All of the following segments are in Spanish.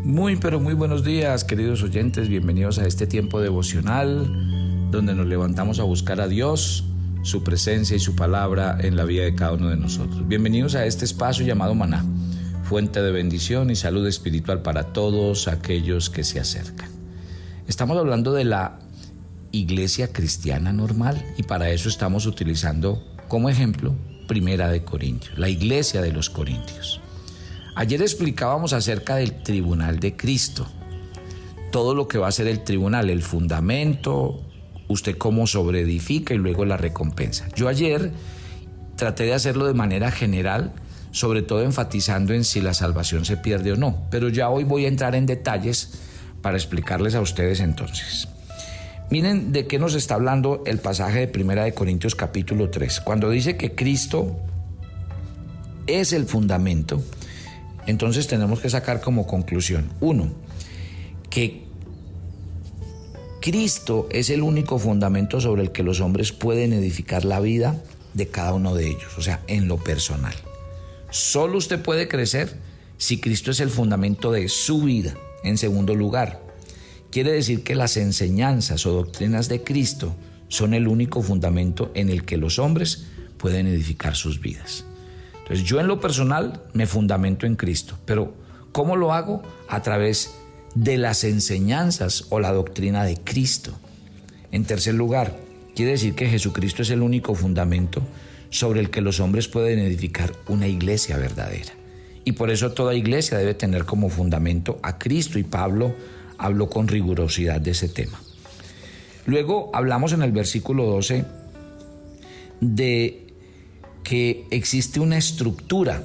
Muy pero muy buenos días, queridos oyentes, bienvenidos a este tiempo devocional donde nos levantamos a buscar a Dios, su presencia y su palabra en la vida de cada uno de nosotros. Bienvenidos a este espacio llamado Maná, fuente de bendición y salud espiritual para todos aquellos que se acercan. Estamos hablando de la iglesia cristiana normal y para eso estamos utilizando como ejemplo Primera de Corintios, la iglesia de los Corintios. Ayer explicábamos acerca del tribunal de Cristo, todo lo que va a ser el tribunal, el fundamento, usted cómo sobreedifica y luego la recompensa. Yo ayer traté de hacerlo de manera general, sobre todo enfatizando en si la salvación se pierde o no, pero ya hoy voy a entrar en detalles para explicarles a ustedes entonces. Miren de qué nos está hablando el pasaje de Primera de Corintios capítulo 3, cuando dice que Cristo es el fundamento. Entonces tenemos que sacar como conclusión, 1, que Cristo es el único fundamento sobre el que los hombres pueden edificar la vida de cada uno de ellos, o sea, en lo personal. Solo usted puede crecer si Cristo es el fundamento de su vida. En segundo lugar, quiere decir que las enseñanzas o doctrinas de Cristo son el único fundamento en el que los hombres pueden edificar sus vidas. Entonces yo en lo personal me fundamento en Cristo, pero ¿cómo lo hago? A través de las enseñanzas o la doctrina de Cristo. En tercer lugar, quiere decir que Jesucristo es el único fundamento sobre el que los hombres pueden edificar una iglesia verdadera. Y por eso toda iglesia debe tener como fundamento a Cristo, y Pablo habló con rigurosidad de ese tema. Luego hablamos en el versículo 12 de que existe una estructura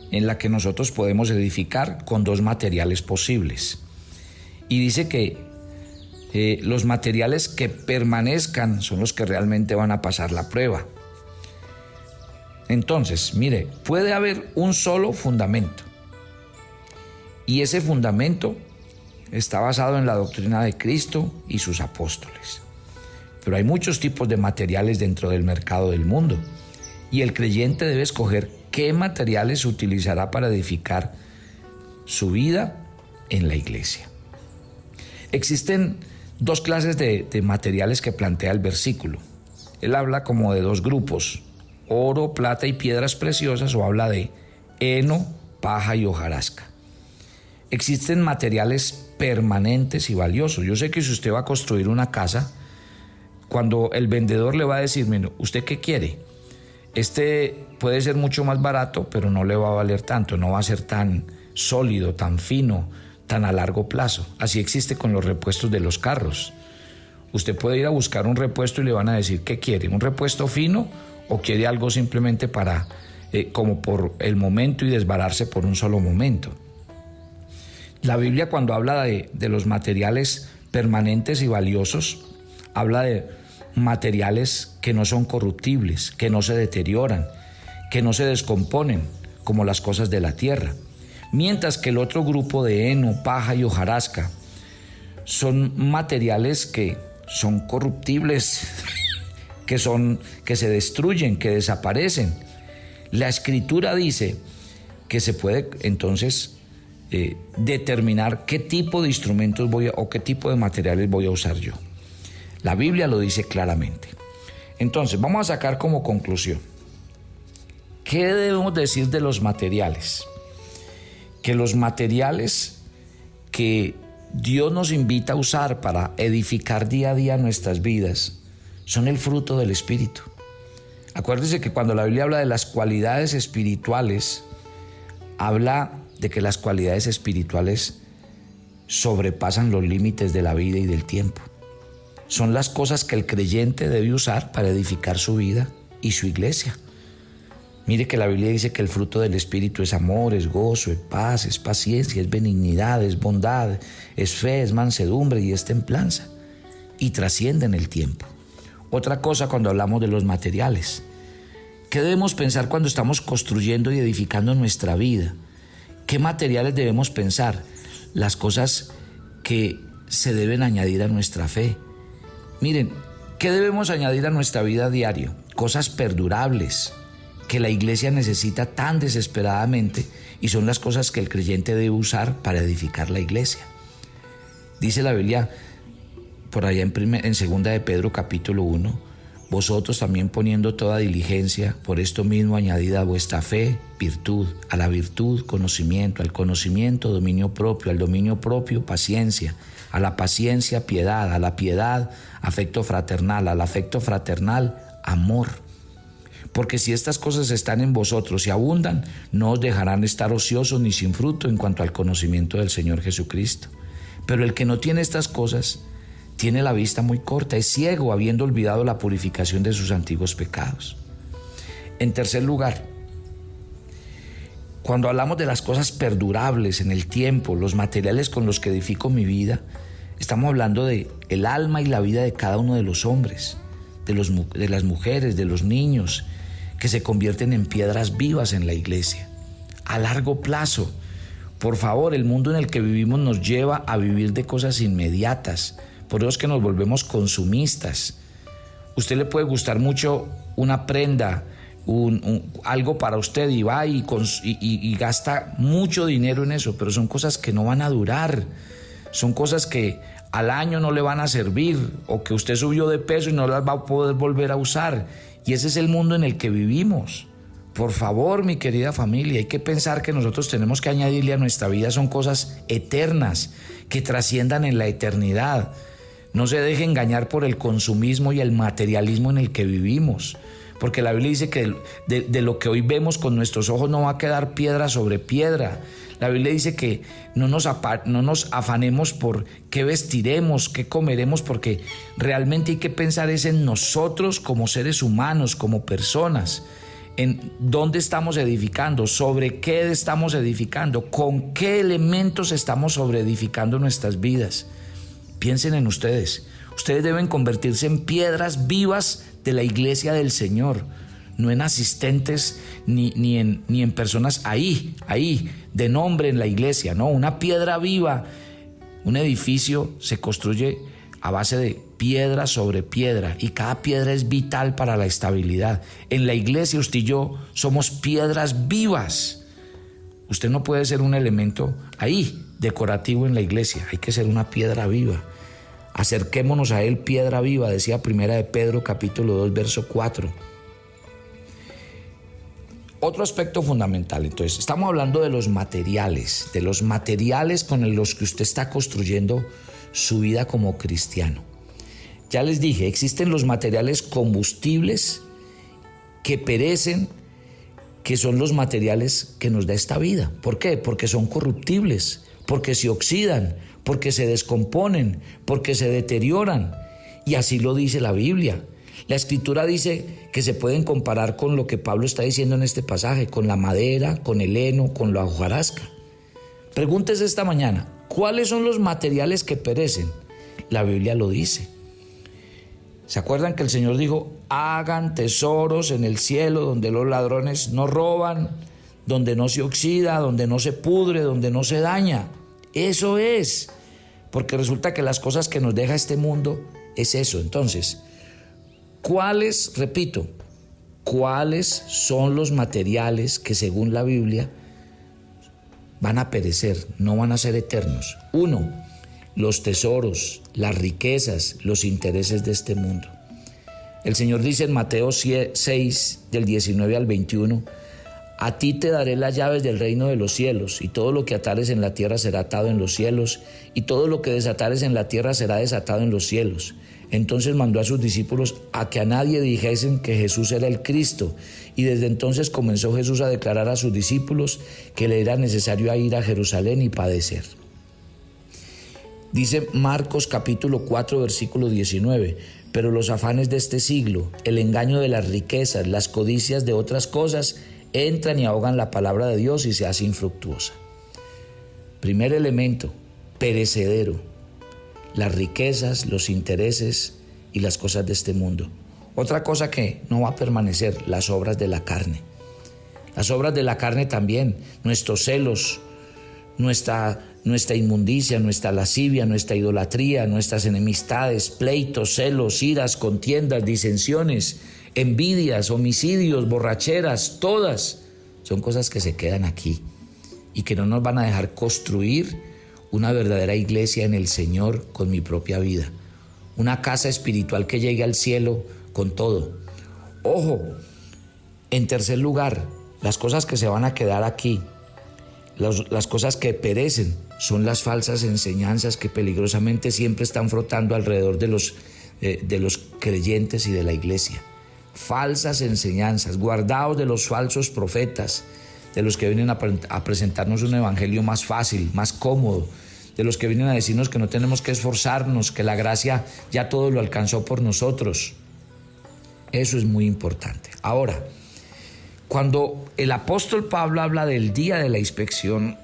en la que nosotros podemos edificar con dos materiales posibles. Y dice que los materiales que permanezcan son los que realmente van a pasar la prueba. Entonces, mire, puede haber un solo fundamento. Y ese fundamento está basado en la doctrina de Cristo y sus apóstoles. Pero hay muchos tipos de materiales dentro del mercado del mundo. Y el creyente debe escoger qué materiales utilizará para edificar su vida en la iglesia. Existen dos clases de materiales que plantea el versículo. Él habla como de dos grupos, oro, plata y piedras preciosas, o habla de heno, paja y hojarasca. Existen materiales permanentes y valiosos. Yo sé que si usted va a construir una casa, cuando el vendedor le va a decir, mire, ¿usted qué quiere? Este puede ser mucho más barato, pero no le va a valer tanto, no va a ser tan sólido, tan fino, tan a largo plazo. Así existe con los repuestos de los carros. Usted puede ir a buscar un repuesto y le van a decir, ¿qué quiere? ¿Un repuesto fino o quiere algo simplemente para, como por el momento y desbararse por un solo momento? La Biblia, cuando habla de los materiales permanentes y valiosos, habla de materiales que no son corruptibles, que no se deterioran, que no se descomponen como las cosas de la tierra. Mientras que el otro grupo de heno, paja y hojarasca son materiales que son corruptibles, que se destruyen, que desaparecen. La Escritura dice que se puede entonces determinar qué tipo de instrumentos o qué tipo de materiales voy a usar yo. La Biblia lo dice claramente. Entonces, vamos a sacar como conclusión, ¿qué debemos decir de los materiales? Que los materiales que Dios nos invita a usar para edificar día a día nuestras vidas son el fruto del Espíritu. Acuérdense que cuando la Biblia habla de las cualidades espirituales, habla de que las cualidades espirituales sobrepasan los límites de la vida y del tiempo. Son las cosas que el creyente debe usar para edificar su vida y su iglesia. Mire que la Biblia dice que el fruto del Espíritu es amor, es gozo, es paz, es paciencia, es benignidad, es bondad, es fe, es mansedumbre y es templanza. Y trasciende en el tiempo. Otra cosa cuando hablamos de los materiales. ¿Qué debemos pensar cuando estamos construyendo y edificando nuestra vida? ¿Qué materiales debemos pensar? Las cosas que se deben añadir a nuestra fe. Miren, ¿qué debemos añadir a nuestra vida a diario? Cosas perdurables que la iglesia necesita tan desesperadamente y son las cosas que el creyente debe usar para edificar la iglesia. Dice la Biblia por allá en segunda de Pedro capítulo 1, vosotros también poniendo toda diligencia, por esto mismo añadida a vuestra fe, virtud, a la virtud, conocimiento, al conocimiento, dominio propio, al dominio propio, paciencia, a la paciencia, piedad, a la piedad, afecto fraternal, al afecto fraternal, amor. Porque si estas cosas están en vosotros y abundan, no os dejarán estar ociosos ni sin fruto en cuanto al conocimiento del Señor Jesucristo. Pero el que no tiene estas cosas, tiene la vista muy corta, es ciego, habiendo olvidado la purificación de sus antiguos pecados. En tercer lugar, cuando hablamos de las cosas perdurables en el tiempo, los materiales con los que edifico mi vida, estamos hablando de el alma y la vida de cada uno de los hombres, de las mujeres, de los niños, que se convierten en piedras vivas en la iglesia. A largo plazo, por favor, el mundo en el que vivimos nos lleva a vivir de cosas inmediatas. Por eso es que nos volvemos consumistas. Usted le puede gustar mucho una prenda, algo para usted y va y gasta mucho dinero en eso, pero son cosas que no van a durar. Son cosas que al año no le van a servir o que usted subió de peso y no las va a poder volver a usar. Y ese es el mundo en el que vivimos. Por favor, mi querida familia, hay que pensar que nosotros tenemos que añadirle a nuestra vida son cosas eternas, que trasciendan en la eternidad. No se deje engañar por el consumismo y el materialismo en el que vivimos, porque la Biblia dice que de lo que hoy vemos con nuestros ojos no va a quedar piedra sobre piedra. La Biblia dice que no nos afanemos por qué vestiremos, qué comeremos, porque realmente hay que pensar es en nosotros como seres humanos, como personas, en dónde estamos edificando, sobre qué estamos edificando, con qué elementos estamos sobreedificando nuestras vidas. Piensen en ustedes. Ustedes deben convertirse en piedras vivas de la iglesia del Señor, no en asistentes ni en personas ahí, de nombre en la iglesia. No, una piedra viva. Un edificio se construye a base de piedra sobre piedra y cada piedra es vital para la estabilidad. En la iglesia usted y yo somos piedras vivas. Usted no puede ser un elemento ahí decorativo en la iglesia, hay que ser una piedra viva. Acerquémonos a él, piedra viva, decía primera de Pedro capítulo 2 verso 4. Otro aspecto fundamental, entonces, estamos hablando de los materiales con los que usted está construyendo su vida como cristiano. Ya les dije, existen los materiales combustibles que perecen, que son los materiales que nos da esta vida. ¿Por qué? Porque son corruptibles, porque se oxidan, porque se descomponen, porque se deterioran. Y así lo dice la Biblia. La Escritura dice que se pueden comparar con lo que Pablo está diciendo en este pasaje, con la madera, con el heno, con la hojarasca. Pregúntese esta mañana, ¿cuáles son los materiales que perecen? La Biblia lo dice. ¿Se acuerdan que el Señor dijo, hagan tesoros en el cielo donde los ladrones no roban, donde no se oxida, donde no se pudre, donde no se daña? Eso es, porque resulta que las cosas que nos deja este mundo es eso. Entonces, ¿cuáles son los materiales que según la Biblia van a perecer, no van a ser eternos? 1, los tesoros, las riquezas, los intereses de este mundo. El Señor dice en Mateo 6, del 19 al 21, a ti te daré las llaves del reino de los cielos, y todo lo que atares en la tierra será atado en los cielos, y todo lo que desatares en la tierra será desatado en los cielos. Entonces mandó a sus discípulos a que a nadie dijesen que Jesús era el Cristo, y desde entonces comenzó Jesús a declarar a sus discípulos que le era necesario ir a Jerusalén y padecer. Dice Marcos capítulo 4 versículo 19, pero los afanes de este siglo, el engaño de las riquezas, las codicias de otras cosas, entran y ahogan la palabra de Dios y se hace infructuosa. Primer elemento, perecedero, las riquezas, los intereses y las cosas de este mundo. Otra cosa que no va a permanecer, las obras de la carne. Las obras de la carne también, nuestros celos, nuestra inmundicia, nuestra lascivia, nuestra idolatría, nuestras enemistades, pleitos, celos, iras, contiendas, disensiones, envidias, homicidios, borracheras, todas son cosas que se quedan aquí y que no nos van a dejar construir una verdadera iglesia en el Señor con mi propia vida. Una casa espiritual que llegue al cielo con todo. Ojo, en tercer lugar, las cosas que se van a quedar aquí, las cosas que perecen, son las falsas enseñanzas que peligrosamente siempre están frotando alrededor de los creyentes y de la iglesia. Falsas enseñanzas, guardaos de los falsos profetas, de los que vienen a presentarnos un evangelio más fácil, más cómodo, de los que vienen a decirnos que no tenemos que esforzarnos, que la gracia ya todo lo alcanzó por nosotros. Eso es muy importante. Ahora, cuando el apóstol Pablo habla del día de la inspección,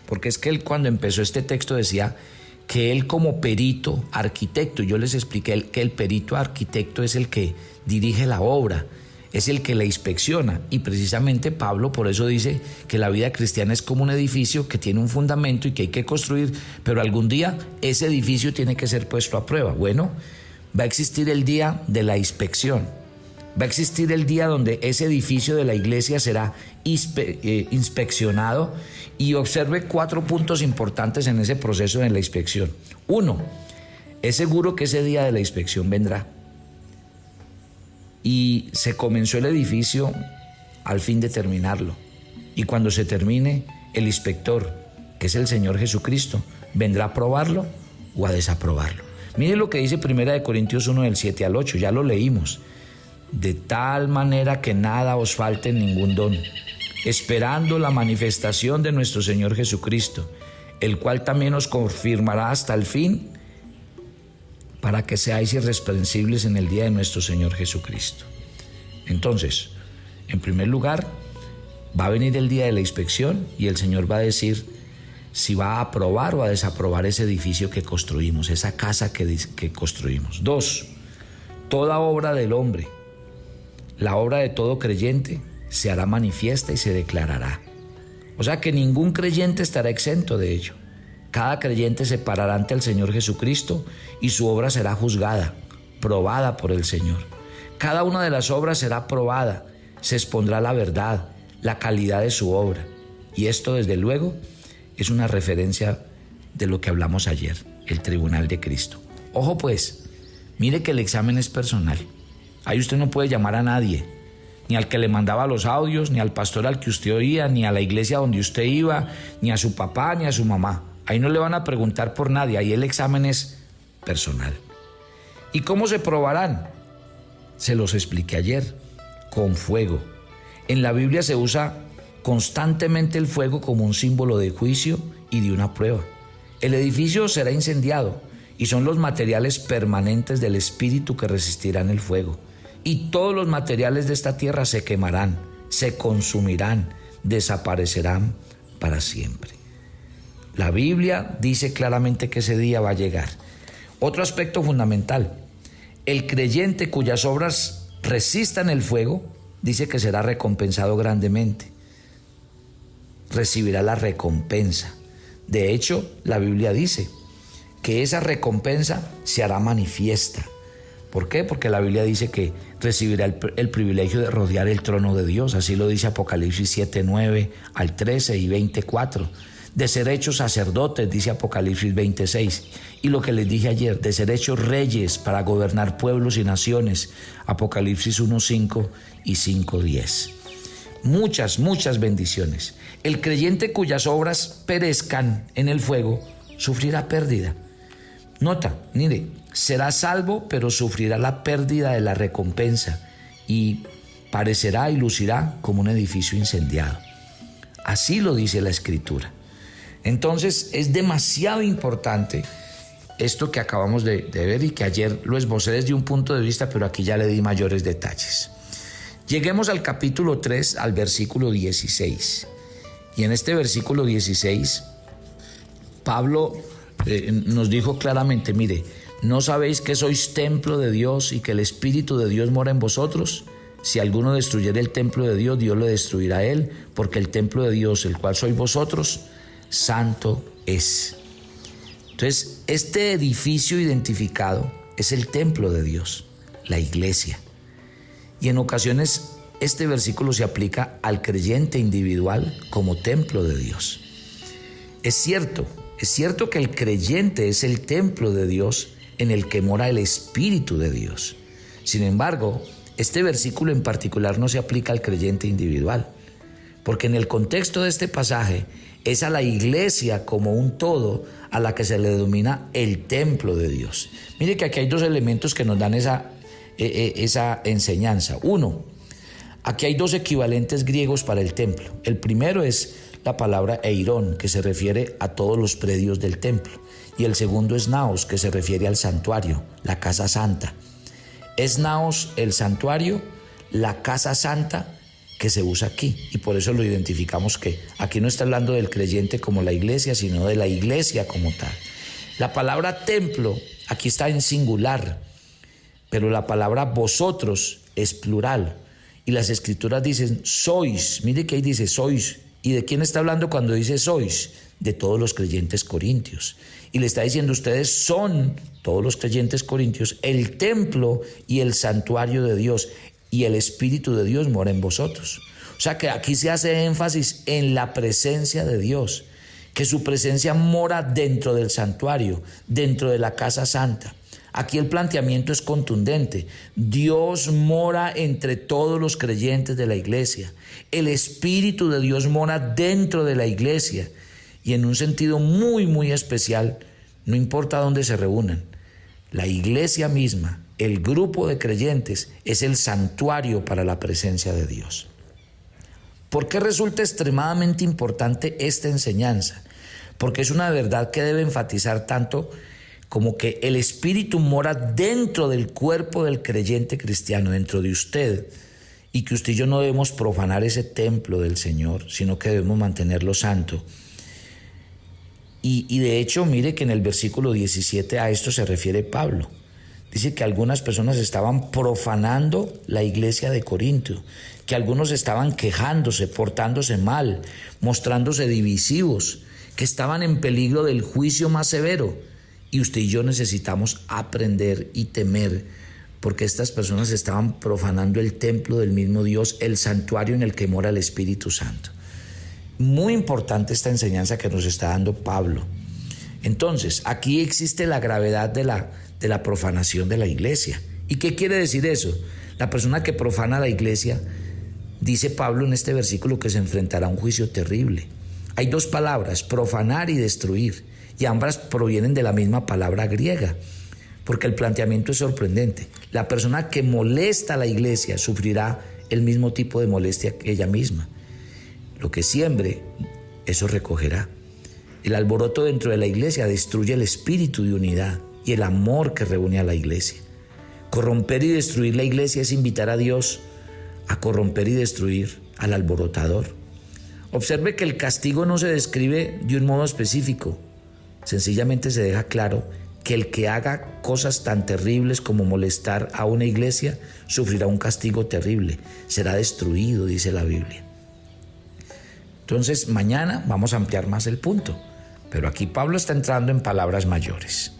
porque es que él cuando empezó este texto decía que él como perito arquitecto, yo les expliqué que el perito arquitecto es el que dirige la obra, es el que la inspecciona, y precisamente Pablo por eso dice que la vida cristiana es como un edificio que tiene un fundamento y que hay que construir, pero algún día ese edificio tiene que ser puesto a prueba. Bueno, va a existir el día de la inspección, va a existir el día donde ese edificio de la iglesia será inspeccionado, y observe 4 puntos importantes en ese proceso de la inspección. 1, es seguro que ese día de la inspección vendrá. Y se comenzó el edificio al fin de terminarlo. Y cuando se termine, el inspector, que es el Señor Jesucristo, vendrá a aprobarlo o a desaprobarlo. Mire lo que dice 1 Corintios 1, del 7 al 8, ya lo leímos. De tal manera que nada os falte en ningún don, esperando la manifestación de nuestro Señor Jesucristo, el cual también os confirmará hasta el fin, para que seáis irreprensibles en el día de nuestro Señor Jesucristo. Entonces, en primer lugar, va a venir el día de la inspección y el Señor va a decir si va a aprobar o a desaprobar ese edificio que construimos, esa casa que construimos. 2, toda obra del hombre, la obra de todo creyente, se hará manifiesta y se declarará. O sea que ningún creyente estará exento de ello. Cada creyente se parará ante el Señor Jesucristo y su obra será juzgada, probada por el Señor. Cada una de las obras será probada, se expondrá la verdad, la calidad de su obra. Y esto, desde luego, es una referencia de lo que hablamos ayer, el tribunal de Cristo. Ojo pues, mire que el examen es personal. Ahí usted no puede llamar a nadie, ni al que le mandaba los audios, ni al pastor al que usted oía, ni a la iglesia donde usted iba, ni a su papá, ni a su mamá. Ahí no le van a preguntar por nadie, ahí el examen es personal. ¿Y cómo se probarán? Se los expliqué ayer, con fuego. En la Biblia se usa constantemente el fuego como un símbolo de juicio y de una prueba. El edificio será incendiado y son los materiales permanentes del espíritu que resistirán el fuego. Y todos los materiales de esta tierra se quemarán, se consumirán, desaparecerán para siempre. La Biblia dice claramente que ese día va a llegar. Otro aspecto fundamental, el creyente cuyas obras resistan el fuego, dice que será recompensado grandemente. Recibirá la recompensa. De hecho, la Biblia dice que esa recompensa se hará manifiesta. ¿Por qué? Porque la Biblia dice que recibirá el privilegio de rodear el trono de Dios. Así lo dice Apocalipsis 7, 9 al 13 y 24. De ser hechos sacerdotes, dice Apocalipsis 26. Y lo que les dije ayer, de ser hechos reyes para gobernar pueblos y naciones. Apocalipsis 1, 5 y 5, 10. Muchas bendiciones. El creyente cuyas obras perezcan en el fuego sufrirá pérdida. Nota, mire, será salvo, pero sufrirá la pérdida de la recompensa y parecerá y lucirá como un edificio incendiado. Así lo dice la Escritura. Entonces es demasiado importante esto que acabamos de ver y que ayer lo esbocé desde un punto de vista, pero aquí ya le di mayores detalles. Lleguemos al capítulo 3, al versículo 16. Y en este versículo 16, Pablo nos dijo claramente, mire, ¿no sabéis que sois templo de Dios y que el Espíritu de Dios mora en vosotros? Si alguno destruyere el templo de Dios, Dios lo destruirá a él, porque el templo de Dios, el cual sois vosotros, santo es. Entonces, este edificio identificado es el templo de Dios, la iglesia. Y en ocasiones este versículo se aplica al creyente individual como templo de Dios. Es cierto que el creyente es el templo de Dios en el que mora el Espíritu de Dios. Sin embargo, este versículo en particular no se aplica al creyente individual, porque en el contexto de este pasaje es a la iglesia como un todo a la que se le denomina el templo de Dios. Mire que aquí hay dos elementos que nos dan esa enseñanza. Uno, aquí hay dos equivalentes griegos para el templo. El primero es la palabra eirón, que se refiere a todos los predios del templo. Y el segundo es naos, que se refiere al santuario, la casa santa. Es naos el santuario, la casa santa que se usa aquí. Y por eso lo identificamos que aquí no está hablando del creyente como la iglesia, sino de la iglesia como tal. La palabra templo aquí está en singular, pero la palabra vosotros es plural. Y las escrituras dicen sois. Mire que ahí dice sois. ¿Y de quién está hablando cuando dice sois? De todos los creyentes corintios. Y le está diciendo, ustedes son, todos los creyentes corintios, el templo y el santuario de Dios. Y el Espíritu de Dios mora en vosotros. O sea que aquí se hace énfasis en la presencia de Dios, que su presencia mora dentro del santuario, dentro de la casa santa. Aquí el planteamiento es contundente. Dios mora entre todos los creyentes de la iglesia. El Espíritu de Dios mora dentro de la iglesia. Y en un sentido muy, muy especial, no importa dónde se reúnan, la iglesia misma, el grupo de creyentes, es el santuario para la presencia de Dios. ¿Por qué resulta extremadamente importante esta enseñanza? Porque es una verdad que debe enfatizar tanto como que el Espíritu mora dentro del cuerpo del creyente cristiano, dentro de usted, y que usted y yo no debemos profanar ese templo del Señor, sino que debemos mantenerlo santo. Y de hecho, mire que en el versículo 17 a esto se refiere Pablo. Dice que algunas personas estaban profanando la iglesia de Corinto, que algunos estaban quejándose, portándose mal, mostrándose divisivos, que estaban en peligro del juicio más severo. Y usted y yo necesitamos aprender y temer, porque estas personas estaban profanando el templo del mismo Dios, el santuario en el que mora el Espíritu Santo. Muy importante esta enseñanza que nos está dando Pablo. Entonces, aquí existe la gravedad de la profanación de la iglesia. ¿Y qué quiere decir eso? La persona que profana la iglesia, dice Pablo en este versículo, que se enfrentará a un juicio terrible. Hay dos palabras, profanar y destruir, y ambas provienen de la misma palabra griega, porque el planteamiento es sorprendente. La persona que molesta a la iglesia sufrirá el mismo tipo de molestia que ella misma. Lo que siembre, eso recogerá. El alboroto dentro de la iglesia destruye el espíritu de unidad y el amor que reúne a la iglesia. Corromper y destruir la iglesia es invitar a Dios a corromper y destruir al alborotador. Observe que el castigo no se describe de un modo específico. Sencillamente se deja claro que el que haga cosas tan terribles como molestar a una iglesia sufrirá un castigo terrible. Será destruido, dice la Biblia. Entonces, mañana vamos a ampliar más el punto. Pero aquí Pablo está entrando en palabras mayores.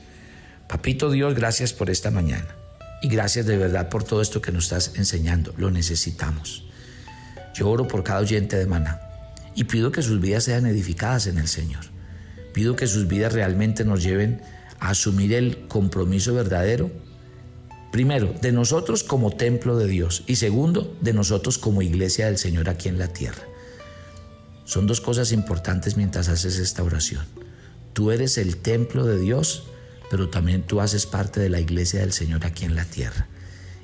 Papito Dios, gracias por esta mañana. Y gracias de verdad por todo esto que nos estás enseñando. Lo necesitamos. Yo oro por cada oyente de Maná y pido que sus vidas sean edificadas en el Señor. Pido que sus vidas realmente nos lleven a asumir el compromiso verdadero, primero, de nosotros como templo de Dios, y segundo, de nosotros como iglesia del Señor aquí en la tierra. Son dos cosas importantes mientras haces esta oración. Tú eres el templo de Dios, pero también tú haces parte de la iglesia del Señor aquí en la tierra.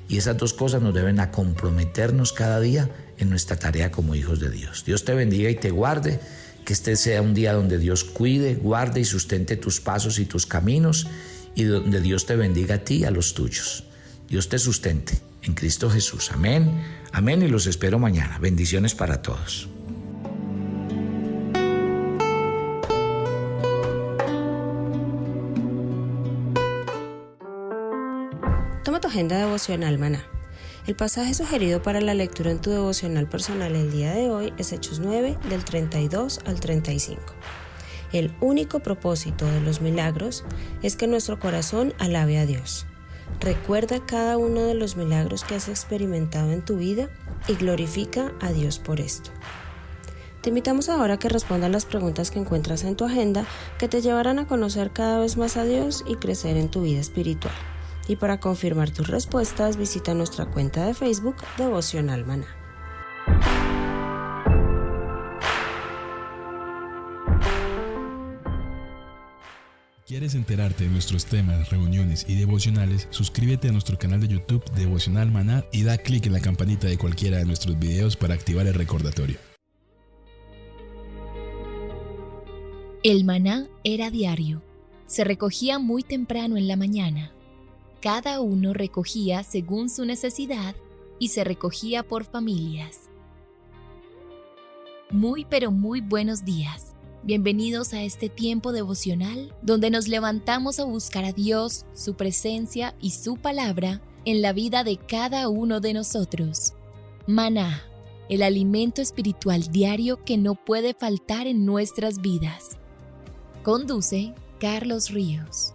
Y esas dos cosas nos deben a comprometernos cada día en nuestra tarea como hijos de Dios. Dios te bendiga y te guarde. Que este sea un día donde Dios cuide, guarde y sustente tus pasos y tus caminos, y donde Dios te bendiga a ti y a los tuyos. Dios te sustente en Cristo Jesús. Amén, amén, y los espero mañana. Bendiciones para todos. Toma tu agenda devocional Maná. El pasaje sugerido para la lectura en tu devocional personal el día de hoy es Hechos 9, del 32 al 35. El único propósito de los milagros es que nuestro corazón alabe a Dios. Recuerda cada uno de los milagros que has experimentado en tu vida y glorifica a Dios por esto. Te invitamos ahora a que respondas las preguntas que encuentras en tu agenda que te llevarán a conocer cada vez más a Dios y crecer en tu vida espiritual. Y para confirmar tus respuestas, visita nuestra cuenta de Facebook Devocional Maná. ¿Quieres enterarte de nuestros temas, reuniones y devocionales? Suscríbete a nuestro canal de YouTube Devocional Maná y da clic en la campanita de cualquiera de nuestros videos para activar el recordatorio. El maná era diario. Se recogía muy temprano en la mañana. Cada uno recogía según su necesidad y se recogía por familias. Muy pero muy buenos días. Bienvenidos a este tiempo devocional donde nos levantamos a buscar a Dios, su presencia y su palabra en la vida de cada uno de nosotros. Maná, el alimento espiritual diario que no puede faltar en nuestras vidas. Conduce Carlos Ríos.